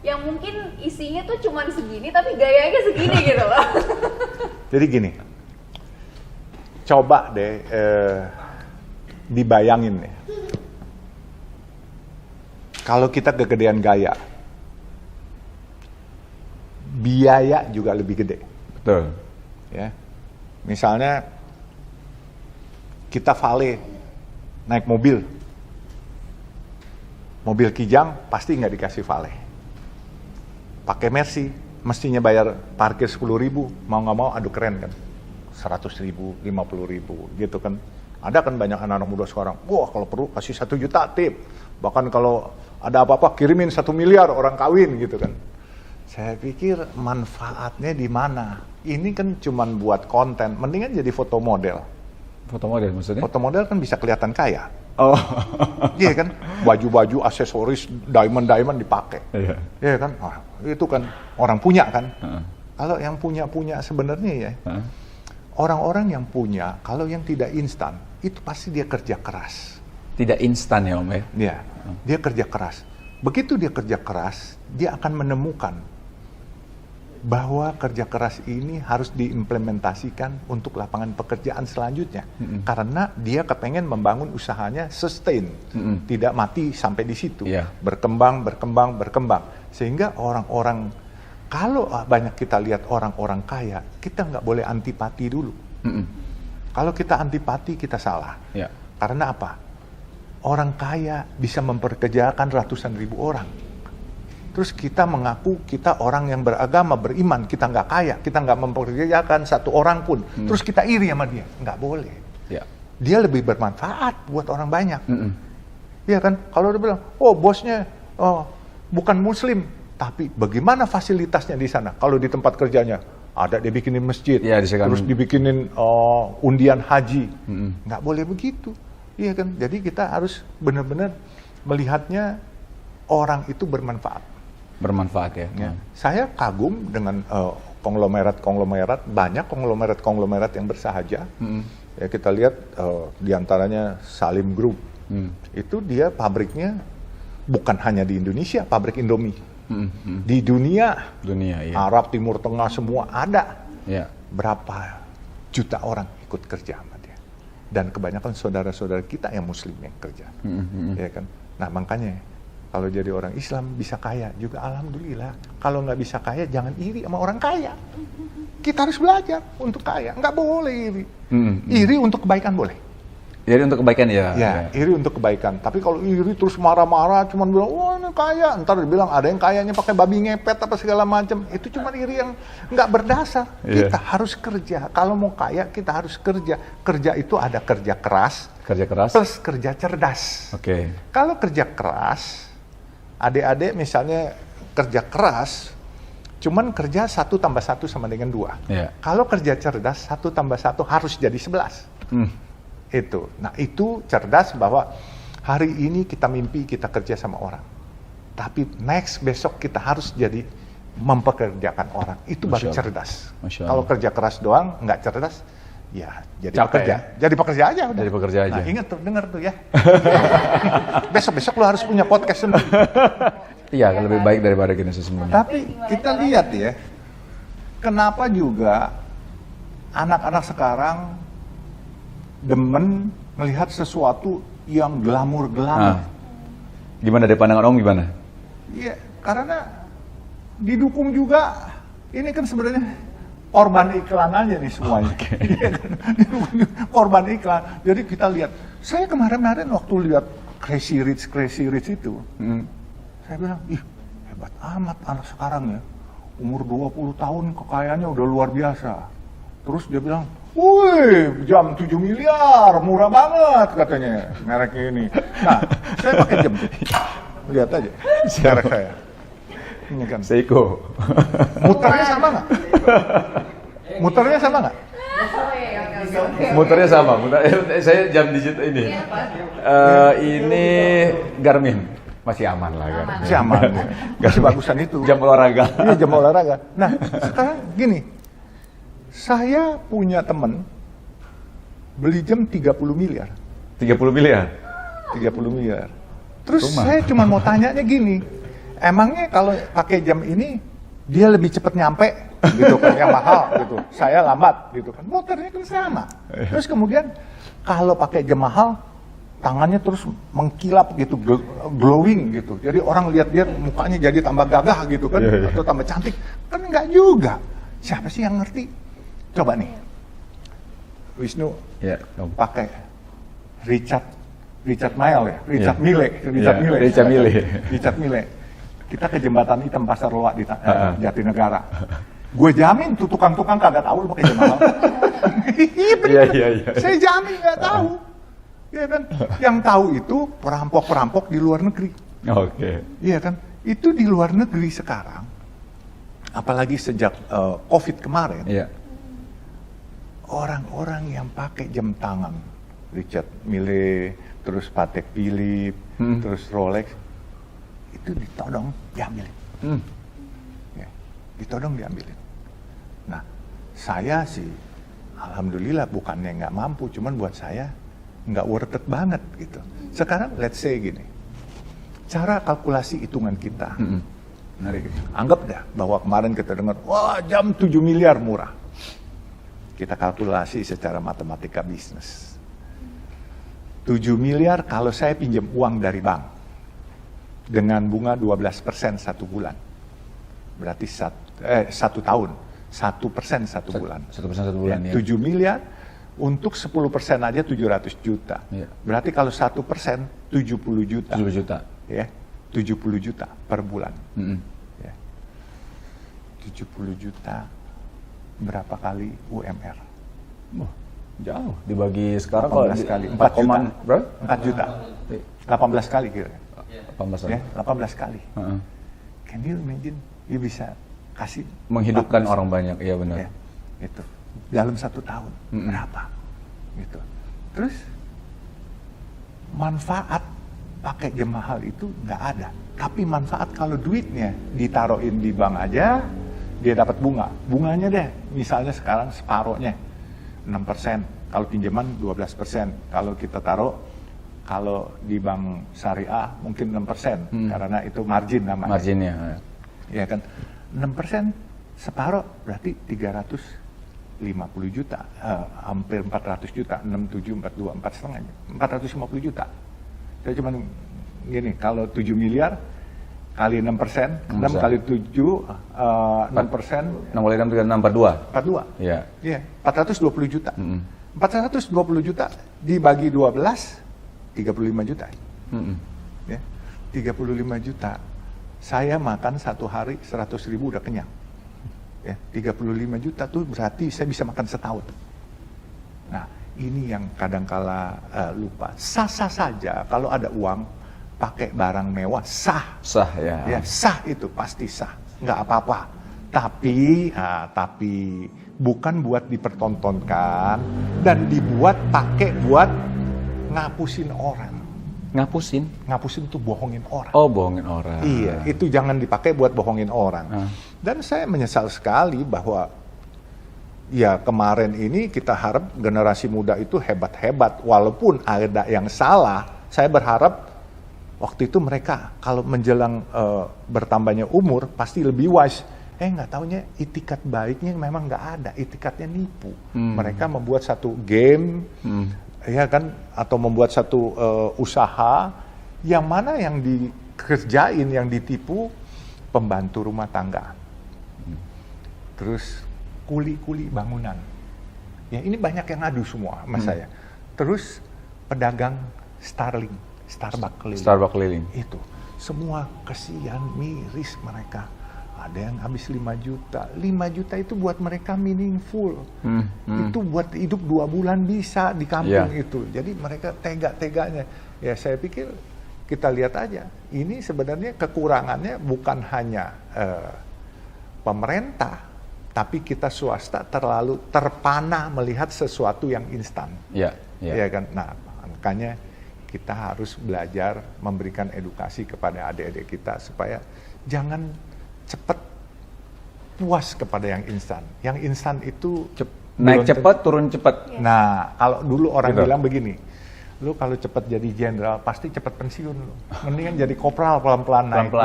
yang mungkin isinya tuh cuman segini tapi gayanya segini gitu loh. Jadi gini, coba deh dibayangin nih, kalau kita kegedean gaya, biaya juga lebih gede. Betul. Ya, misalnya kita valet naik mobil Kijang pasti nggak dikasih valet. Pakai Mercy, mestinya bayar parkir 10.000, mau nggak mau aduh keren kan, 100.000, 50.000 gitu kan. Ada kan banyak anak-anak muda sekarang, wah kalau perlu kasih 1 juta tip, bahkan kalau ada apa-apa kirimin 1 miliar orang kawin gitu kan. Saya pikir manfaatnya di mana? Ini kan cuman buat konten, mendingan jadi foto model. Foto model maksudnya? Foto model kan bisa kelihatan kaya. Oh. Iya kan, baju-baju, aksesoris, diamond dipakai. Iya. Iya kan, wah, itu kan orang punya kan. Kalau yang punya sebenarnya ya, orang-orang yang punya, kalau yang tidak instan, itu pasti dia kerja keras. Tidak instan ya Om ya? Iya, dia kerja keras. Begitu dia kerja keras, dia akan menemukan bahwa kerja keras ini harus diimplementasikan untuk lapangan pekerjaan selanjutnya. Karena dia kepengen membangun usahanya sustain, tidak mati sampai di situ. Berkembang. Sehingga orang-orang, kalau banyak kita lihat orang-orang kaya, kita nggak boleh antipati dulu. Kalau kita antipati, kita salah. Karena apa? Orang kaya bisa memperkerjakan ratusan ribu orang. Terus kita mengaku kita orang yang beragama, beriman, kita nggak kaya, kita nggak memperkerjakan 1 orang pun. Terus kita iri sama dia, nggak boleh. Dia lebih bermanfaat buat orang banyak. Iya kan? Kalau dia bilang, oh bosnya bukan muslim, tapi bagaimana fasilitasnya di sana? Kalau di tempat kerjanya, ada dia bikinin masjid, terus dibikinin undian haji. Nggak boleh begitu. Iya kan? Jadi kita harus benar-benar melihatnya orang itu bermanfaat. Bermanfaat ya. Saya kagum dengan konglomerat, banyak konglomerat yang bersahaja. Ya, kita lihat diantaranya Salim Group. Itu dia pabriknya bukan hanya di Indonesia, pabrik Indomie. Di dunia Arab, Timur Tengah semua ada. Berapa juta orang ikut kerja sama dia. Dan kebanyakan saudara-saudara kita yang muslim yang kerja. Ya kan? Nah makanya kalau jadi orang Islam bisa kaya juga alhamdulillah. Kalau nggak bisa kaya jangan iri sama orang kaya. Kita harus belajar untuk kaya. Nggak boleh iri. Iri untuk kebaikan boleh. Iri untuk kebaikan ya. Iri untuk kebaikan. Tapi kalau iri terus marah-marah, cuman bilang, wah ini kaya. Ntar dibilang ada yang kayanya pakai babi ngepet apa segala macam. Itu cuma iri yang nggak berdasar. Kita harus kerja. Kalau mau kaya kita harus kerja. Kerja itu ada kerja keras. Plus kerja cerdas. Kalau kerja keras, adik-adik misalnya kerja keras, cuman kerja 1 tambah 1 sama dengan 2. Kalau kerja cerdas, 1 tambah 1 harus jadi 11. Itu. Nah itu cerdas bahwa hari ini kita mimpi kita kerja sama orang. Tapi besok kita harus jadi mempekerjakan orang. Itu baru cerdas. Kalau kerja keras doang, nggak cerdas, ya jadi pekerja. Jadi pekerja aja udah. Jadi pekerja aja. Nah, ingat tuh, denger tuh ya. Besok-besok lo harus punya podcast sendiri. Iya, lebih baik daripada gini sesungguhnya. Tapi kita lihat ya, kenapa juga anak-anak sekarang demen melihat sesuatu yang glamor-glamor. Gimana dari pandangan Om gimana? Iya, karena didukung juga. Ini kan sebenarnya korban iklan aja nih semuanya. Korban iklan. Jadi kita lihat, saya kemarin waktu lihat Crazy Rich itu, saya bilang, ih hebat amat anak sekarang ya. Umur 20 tahun kekayaannya udah luar biasa. Terus dia bilang, wih jam 7 miliar, murah banget katanya merek ini. Nah, saya pakai jam. Lihat aja, merek saya. Ini kan. Seiko. Muternya sama nggak? Muternya sama nggak? Muternya sama. Saya jam digital ini. Ini Garmin. Masih aman lah kan. Masih aman. Masih bagusan itu. Jam olahraga. Iya, jam olahraga. Nah, sekarang gini. Saya punya teman beli jam 30 miliar. 30 miliar? 30 miliar. Terus saya cuma mau tanyanya gini. emangnya kalau pakai jam ini dia lebih cepat nyampe gitu kan, yang mahal gitu, saya lambat gitu kan, motornya kan sama. Terus kemudian kalau pakai jam mahal, tangannya terus mengkilap gitu, glowing gitu, jadi orang lihat dia mukanya jadi tambah gagah gitu kan, atau tambah cantik, kan enggak juga. Siapa sih yang ngerti? Coba nih, Wisnu pakai Richard Mille ya, Richard Mille. Kita ke Jembatan Hitam Pasar Loak di Jatinegara. Gue jamin tuh tukang-tukang kagak tahu lu pakai jam mahal. Iya. Saya jamin nggak tahu. Ya kan? Yang tahu itu perampok-perampok di luar negeri. Oke. Iya kan? Itu di luar negeri sekarang. Apalagi sejak COVID kemarin. Iya. Orang-orang yang pakai jam tangan, Richard Mille, terus Patek Philippe, terus Rolex, itu ditodong, diambilin. Ya, ditodong, diambilin. Nah, saya sih, alhamdulillah bukannya nggak mampu, cuman buat saya nggak worth it banget gitu. Sekarang let's say gini, cara kalkulasi hitungan kita, anggap dah bahwa kemarin kita dengar, wah jam 7 miliar murah. Kita kalkulasi secara matematika bisnis. 7 miliar kalau saya pinjam uang dari bank dengan bunga 12% satu bulan, berarti satu tahun, 1% satu bulan. 1% satu bulan ya. 7 miliar untuk 10% aja 700 juta. Ya. Berarti kalau 1% 70 juta. 70 juta. Ya, 70 juta per bulan. Ya. 70 juta berapa kali UMR? Jauh dibagi sekarang 18 kali. 4 juta. Bro? 4 juta. 18 kali kira. 18 ya, 18 kali. Can you imagine? You bisa kasih menghidupkan orang banyak, iya benar. Ya, itu dalam 1 tahun berapa? Gitu. Terus manfaat pakai jam mahal itu nggak ada. Tapi manfaat kalau duitnya ditaruhin di bank aja, dia dapat bunga. Bunganya deh, misalnya sekarang separohnya 6%. Kalau pinjaman 12%. Kalau kita taruh, kalau di bank syariah mungkin 6%, karena itu margin namanya. Marginnya. Ya kan, 6% separuh berarti 350 juta, hampir 400 juta, 67, 42, 450 juta. Saya cuma gini, kalau 7 miliar kali 6%, 6 kali 7, 6%. 6 kali 6, 6, 42. 42. Iya. Iya, 420 juta. 420 juta dibagi 12, 35 juta. Ya, 35 juta. Saya makan satu hari 100.000 udah kenyang. Ya, 35 juta tuh berarti saya bisa makan setahun. Nah, ini yang kadangkala lupa. Sah-sah saja kalau ada uang pakai barang mewah, sah. Sah ya. Ya, sah itu pasti sah. Nggak apa-apa. Tapi bukan buat dipertontonkan dan dibuat pakai buat ngapusin orang. Ngapusin tuh bohongin orang. Oh, bohongin orang. Iya, itu jangan dipakai buat bohongin orang. Dan saya menyesal sekali bahwa ya kemarin ini kita harap generasi muda itu hebat-hebat. Walaupun ada yang salah, saya berharap waktu itu mereka kalau menjelang bertambahnya umur pasti lebih wise. Nggak taunya itikat baiknya memang nggak ada, itikatnya nipu. Mereka membuat satu game, ya kan, atau membuat satu usaha yang mana yang dikerjain, yang ditipu pembantu rumah tangga, terus kuli-kuli bangunan. Ya ini banyak yang ngadu semua sama saya. Terus pedagang Starbucks keliling. Itu semua kesian, miris mereka. Ada yang habis 5 juta. 5 juta itu buat mereka meaningful. Itu buat hidup 2 bulan bisa di kampung itu. Jadi mereka tega-teganya. Ya saya pikir kita lihat aja. Ini sebenarnya kekurangannya bukan hanya pemerintah, tapi kita swasta terlalu terpana melihat sesuatu yang instan. Ya kan. Nah, makanya kita harus belajar memberikan edukasi kepada adik-adik kita supaya jangan cepat puas kepada yang instan. Yang instan itu naik cepat, turun cepat. Nah, kalau dulu orang bilang begini, lu kalau cepat jadi jenderal pasti cepat pensiun lu. Mendingan jadi kopral pelan-pelan naik.